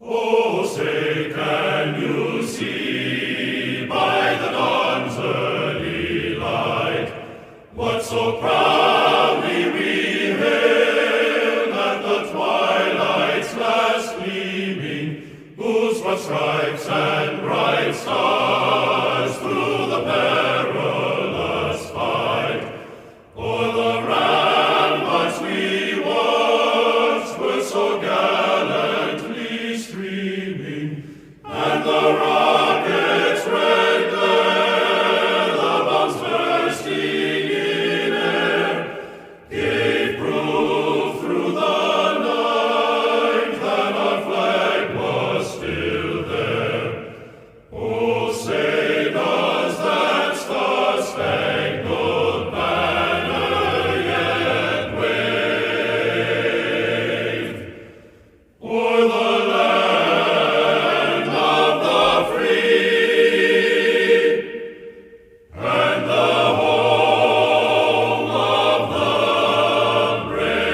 Oh, say, can you see by the dawn's early light what so proudly we hailed at the twilight's last gleaming, whose broad stripes and bright stars through the perilous fight o'er the ramparts we watched were so gallantly streaming, and the rockets' red glare, the bombs bursting in air, gave proof through the night that our flag was still there. Oh, say does that star-spangled banner yet wave o'er the land of the free and the home of the brave?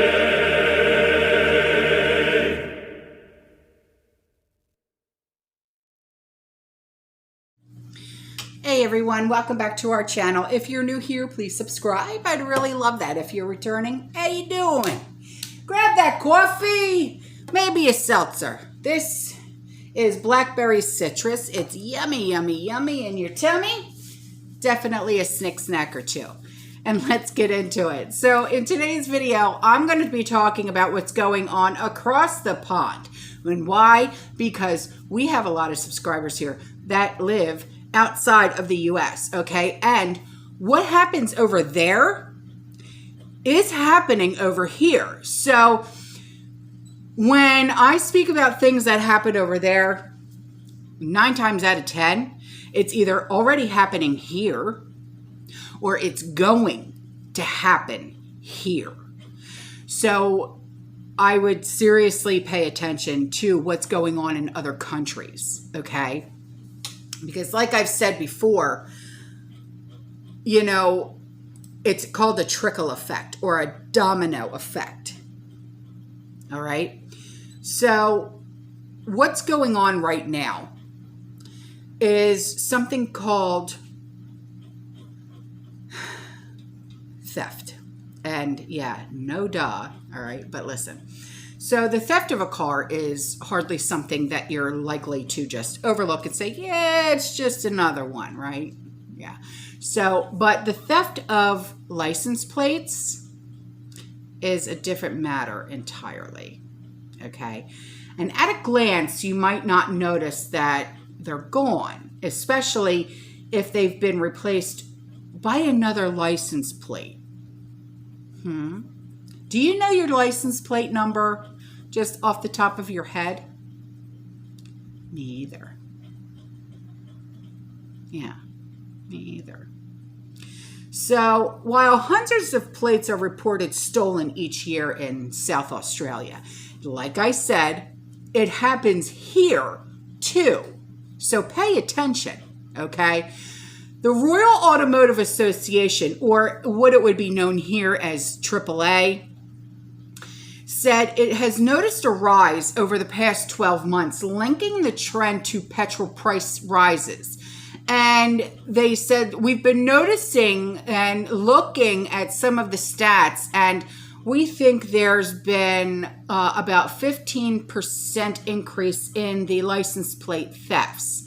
Hey everyone, welcome back to our channel. If you're new here, please subscribe. I'd really love that. If you're returning, how you doing? Grab that coffee, maybe a seltzer. This is blackberry citrus. It's yummy, yummy, yummy in your tummy. Definitely a snack or two. And let's get into it. So in today's video, I'm going to be talking about what's going on across the pond. And why? Because we have a lot of subscribers here that live outside of the US, okay? And what happens over there is happening over here. So when I speak about things that happen over there, 9 times out of 10, it's either already happening here or it's going to happen here. So I would seriously pay attention to what's going on in other countries, okay? Because like I've said before, you know, it's called a trickle effect or a domino effect. All right. So what's going on right now is something called theft. And yeah, no duh. All right. But listen. So the theft of a car is hardly something that you're likely to just overlook and say, yeah, it's just another one, right? Yeah. So, but the theft of license plates is a different matter entirely. Okay. And at a glance, you might not notice that they're gone, especially if they've been replaced by another license plate. Do you know your license plate number just off the top of your head? Me either. Yeah, me either. So while hundreds of plates are reported stolen each year in South Australia, like I said, it happens here too. So pay attention, okay? The Royal Automotive Association, or what it would be known here as AAA, said it has noticed a rise over the past 12 months, linking the trend to petrol price rises. And they said, we've been noticing and looking at some of the stats, and we think there's been about 15% increase in the license plate thefts.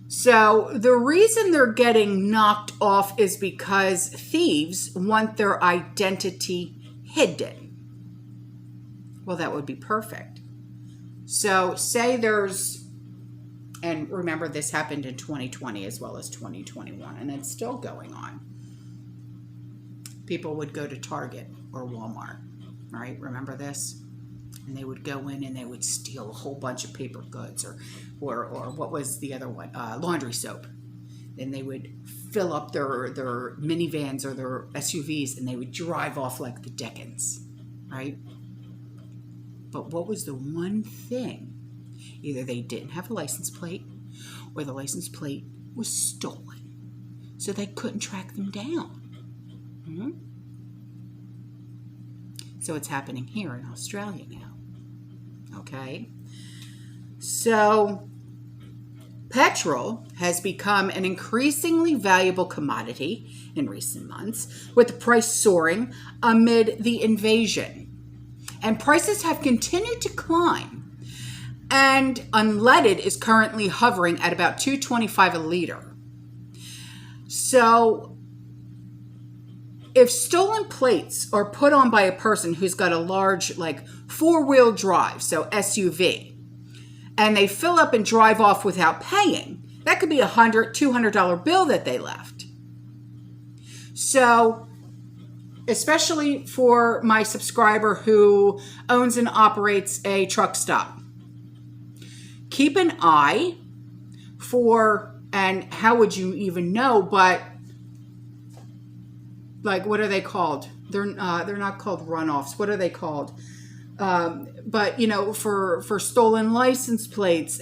So the reason they're getting knocked off is because thieves want their identity hidden. Well, that would be perfect. So say there's, and remember this happened in 2020 as well as 2021, and it's still going on. People would go to Target or Walmart, right? Remember this? And they would go in and they would steal a whole bunch of paper goods or what was the other one? Laundry soap. Then they would fill up their minivans or their SUVs and they would drive off like the Dickens, right? But what was the one thing? Either they didn't have a license plate or the license plate was stolen. So they couldn't track them down. So it's happening here in Australia now. Okay. So petrol has become an increasingly valuable commodity in recent months, with the price soaring amid the invasion. And prices have continued to climb. And unleaded is currently hovering at about $2.25 a liter. So if stolen plates are put on by a person who's got a large, like, four-wheel drive, so SUV, and they fill up and drive off without paying, that could be $100, $200 bill that they left. So especially for my subscriber who owns and operates a truck stop, keep an eye for, and how would you even know, but like, what are they called? They're not called runoffs. What are they called? But, you know, for stolen license plates,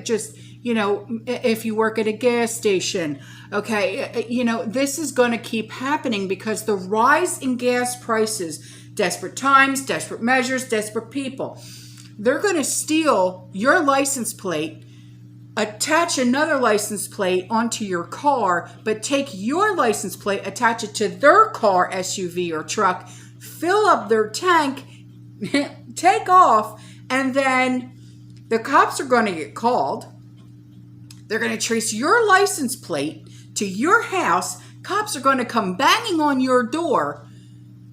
just, you know, if you work at a gas station, okay, you know, this is going to keep happening because the rise in gas prices, desperate times, desperate measures, desperate people, they're going to steal your license plate, attach another license plate onto your car, but take your license plate, attach it to their car, SUV or truck, fill up their tank, take off, and then the cops are going to get called. They're going to trace your license plate to your house. Cops are going to come banging on your door,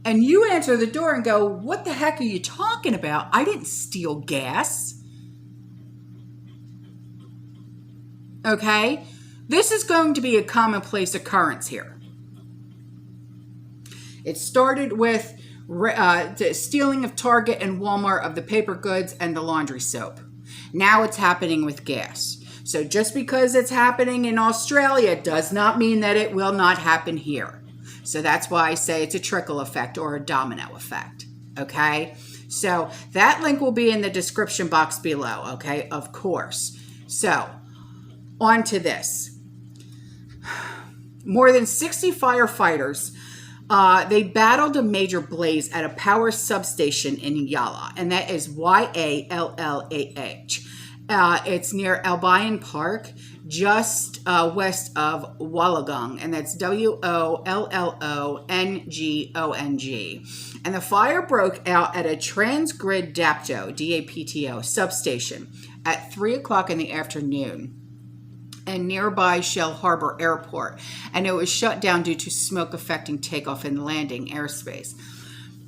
and you answer the door and go, "What the heck are you talking about? I didn't steal gas." Okay? This is going to be a commonplace occurrence here. It started with the stealing of Target and Walmart of the paper goods and the laundry soap. Now it's happening with gas. So just because it's happening in Australia does not mean that it will not happen here. So that's why I say it's a trickle effect or a domino effect. Okay? So that link will be in the description box below. Okay? Of course. So on to this. More than 60 firefighters, they battled a major blaze at a power substation in Yala, and that is Yallah. It's near Albion Park, just west of Wollongong, and that's Wollongong. And the fire broke out at a Transgrid DAPTO substation at 3 o'clock in the afternoon and nearby Shell Harbor Airport, and it was shut down due to smoke affecting takeoff and landing airspace.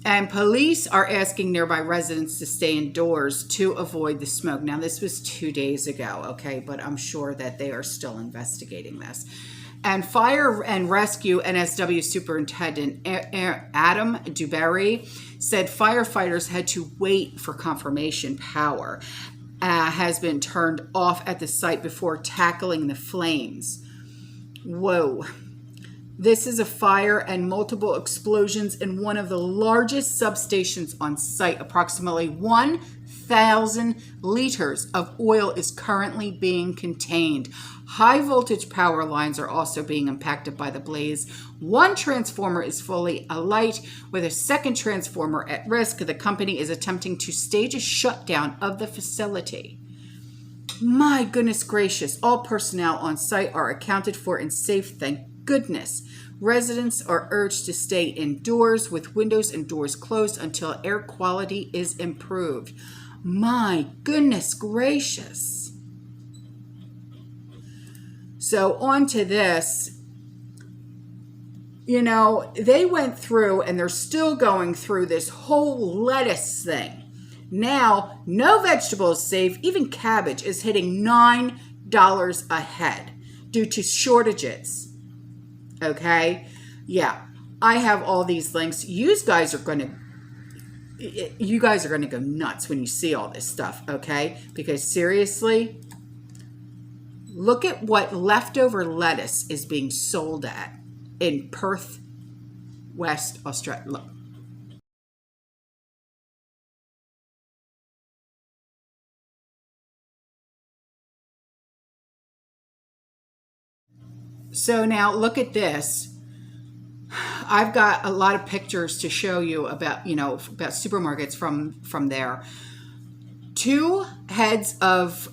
And police are asking nearby residents to stay indoors to avoid the smoke. Now, this was 2 days ago, okay, but I'm sure that they are still investigating this. And Fire and Rescue NSW Superintendent Adam Dewberry said firefighters had to wait for confirmation power has been turned off at the site before tackling the flames. Whoa. This is a fire and multiple explosions in one of the largest substations on site. Approximately 1,000 liters of oil is currently being contained. High voltage power lines are also being impacted by the blaze. One transformer is fully alight with a second transformer at risk. The company is attempting to stage a shutdown of the facility. My goodness gracious, all personnel on site are accounted for and safe, thank goodness. Residents are urged to stay indoors with windows and doors closed until air quality is improved. My goodness gracious. So on to this, you know, they went through and they're still going through this whole lettuce thing. Now, no vegetable is safe. Even cabbage is hitting $9 a head due to shortages. Okay? Yeah, I have all these links. You guys are going to go nuts when you see all this stuff, okay? Because seriously, look at what leftover lettuce is being sold at in Perth, West Australia. Look. So now look at this. I've got a lot of pictures to show you about, you know, about supermarkets from there. 2 heads of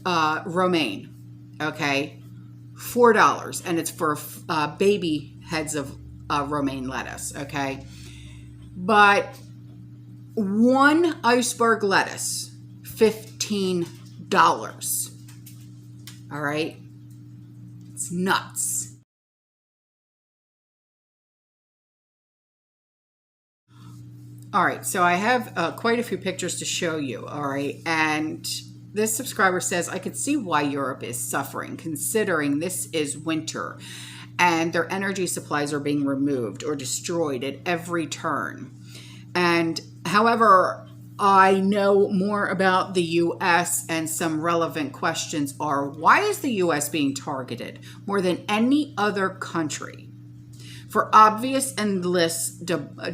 romaine, okay, $4, and it's for baby heads of romaine lettuce, okay. But 1 iceberg lettuce, $15. All right, it's nuts. All right, so I have quite a few pictures to show you, all right? And this subscriber says, I could see why Europe is suffering, considering this is winter and their energy supplies are being removed or destroyed at every turn. And however, I know more about the U.S. and some relevant questions are, why is the U.S. being targeted more than any other country for obvious and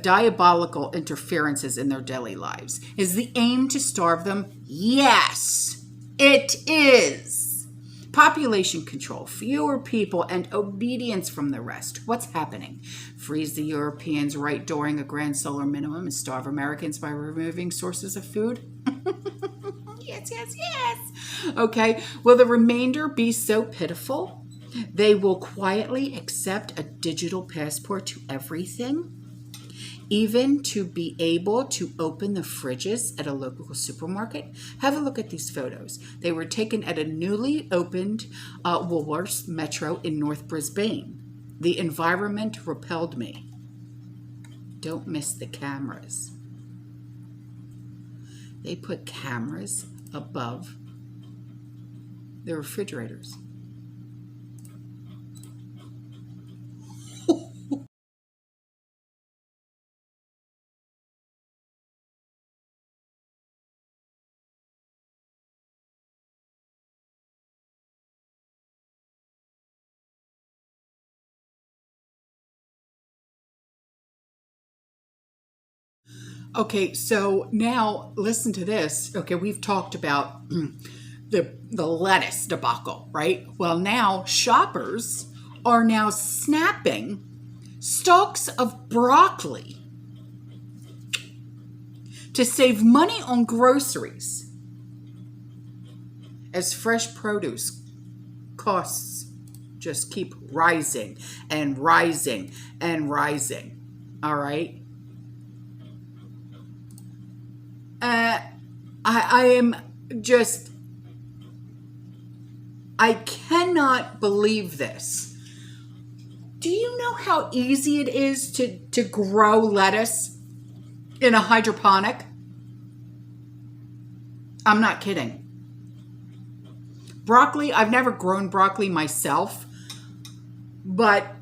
diabolical interferences in their daily lives? Is the aim to starve them? Yes, it is. Population control, fewer people, and obedience from the rest. What's happening? Freeze the Europeans right during a grand solar minimum and starve Americans by removing sources of food? Yes, yes, yes. Okay, will the remainder be so pitiful they will quietly accept a digital passport to everything, even to be able to open the fridges at a local supermarket? Have a look at these photos. They were taken at a newly opened Woolworths Metro in North Brisbane. The environment repelled me. Don't miss the cameras. They put cameras above the refrigerators. Okay, so now listen to this. Okay, we've talked about the lettuce debacle, right? Well, now shoppers are now snapping stalks of broccoli to save money on groceries as fresh produce costs just keep rising and rising and rising. All right. I cannot believe this. Do you know how easy it is to grow lettuce in a hydroponic? I'm not kidding. Broccoli, I've never grown broccoli myself, but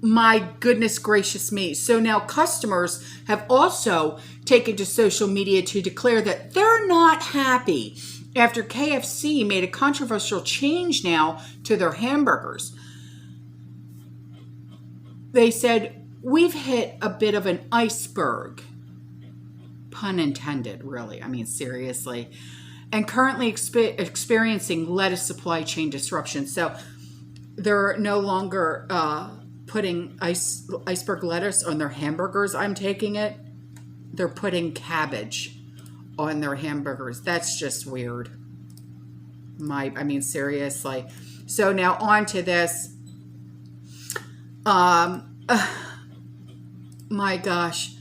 my goodness gracious me. So now customers have also taken to social media to declare that they're not happy after KFC made a controversial change now to their hamburgers. They said, we've hit a bit of an iceberg. Pun intended, really. I mean, seriously. And currently experiencing lettuce supply chain disruption. So they're no longer putting iceberg lettuce on their hamburgers. I'm taking it. They're putting cabbage on their hamburgers. That's just weird. I mean, seriously. So now on to this. My gosh.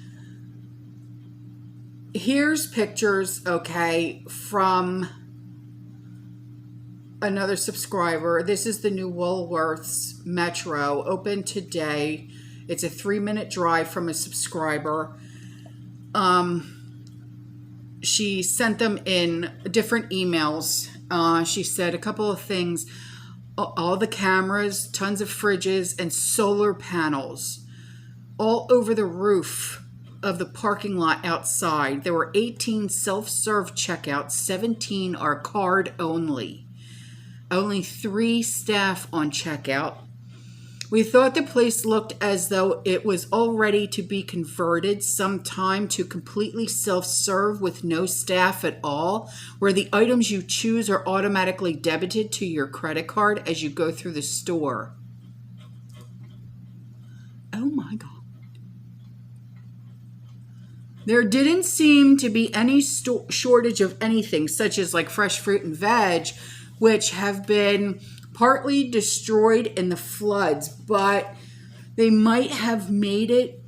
Here's pictures, okay, from another subscriber. This is the new Woolworths Metro, open today. It's a 3-minute drive from a subscriber. She sent them in different emails. She said a couple of things. All the cameras, tons of fridges, and solar panels all over the roof of the parking lot outside. There were 18 self-serve checkouts. 17 are card only. Only 3 staff on checkout. We thought the place looked as though it was all ready to be converted sometime to completely self-serve with no staff at all, where the items you choose are automatically debited to your credit card as you go through the store. Oh my God. There didn't seem to be any shortage of anything, such as like fresh fruit and veg, which have been partly destroyed in the floods, but they might have made it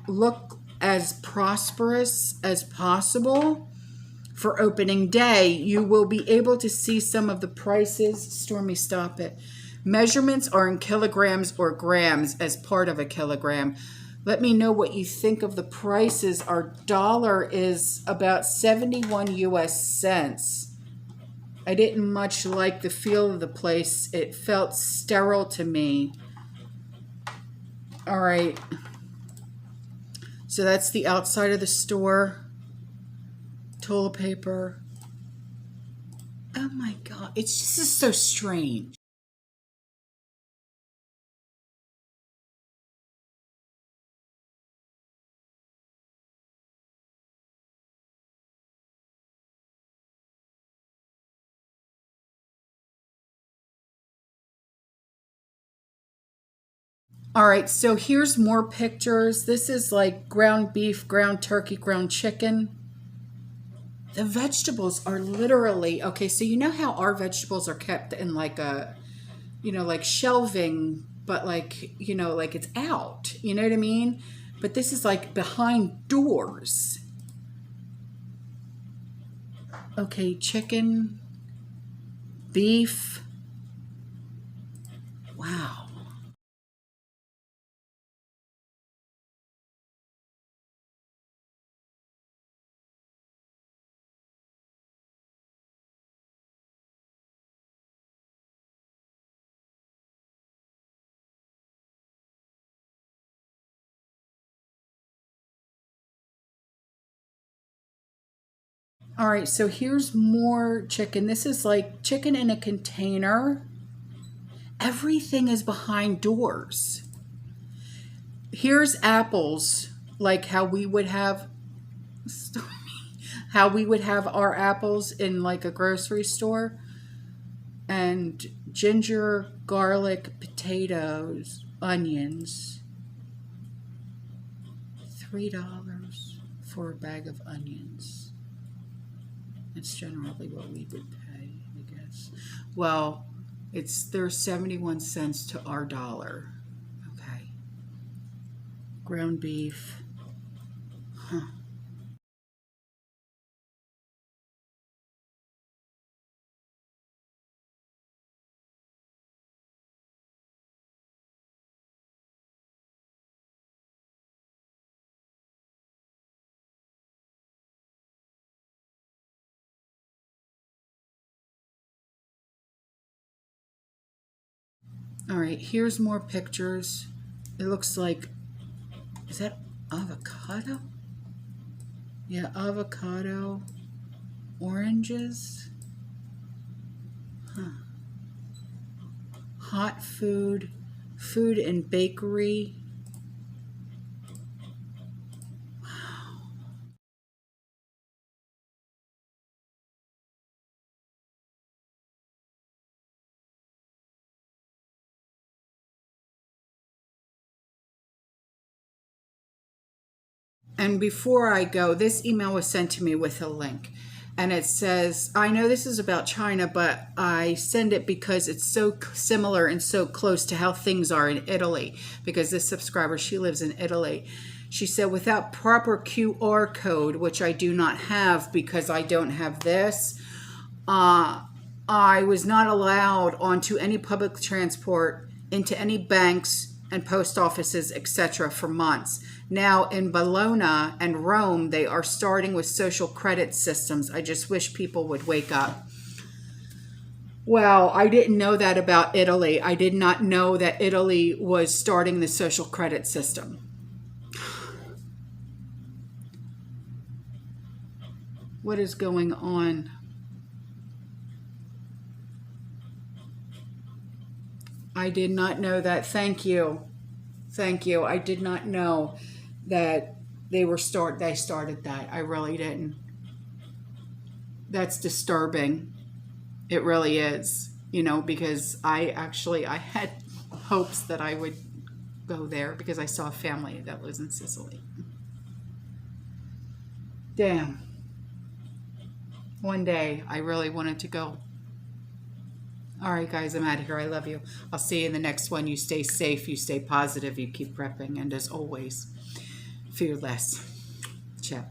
look as prosperous as possible. For opening day, you will be able to see some of the prices. Stormy, stop it. Measurements are in kilograms or grams as part of a kilogram. Let me know what you think of the prices. Our dollar is about 71 US cents. I didn't much like the feel of the place. It felt sterile to me. All right. So that's the outside of the store. Toilet paper. Oh my God. It's just so strange. All right, so here's more pictures. This is like ground beef, ground turkey, ground chicken. The vegetables are literally, okay, so you know how our vegetables are kept in like a, like shelving, but like, like it's out, you know what I mean? But this is like behind doors. Okay, chicken, beef. Wow. All right, so here's more chicken. This is like chicken in a container. Everything is behind doors. Here's apples, like how we would have our apples in like a grocery store. And ginger, garlic, potatoes, onions. $3 for a bag of onions. That's generally what we would pay, I guess. Well, there's 71 cents to our dollar. Okay. Ground beef. Huh. All right, here's more pictures. It looks like, is that avocado? Yeah, avocado, oranges. Huh. Hot food, food and bakery. Wow. And before I go, this email was sent to me with a link. And it says, I know this is about China, but I send it because it's so similar and so close to how things are in Italy. Because this subscriber, she lives in Italy. She said, without proper QR code, which I do not have because I don't have this, I was not allowed onto any public transport, into any banks and post offices, etc. for months. Now in Bologna and Rome, they are starting with social credit systems. I just wish people would wake up. Well, I didn't know that about Italy. I did not know that Italy was starting the social credit system. What is going on? I did not know that. Thank you. Thank you. I did not know that they started that. I really didn't. That's disturbing. It really is, because I had hopes that I would go there because I saw a family that lives in Sicily. Damn. One day I really wanted to go. All right, guys, I'm out of here. I love you. I'll see you in the next one. You stay safe. You stay positive. You keep prepping. And as always, fear less. Ciao.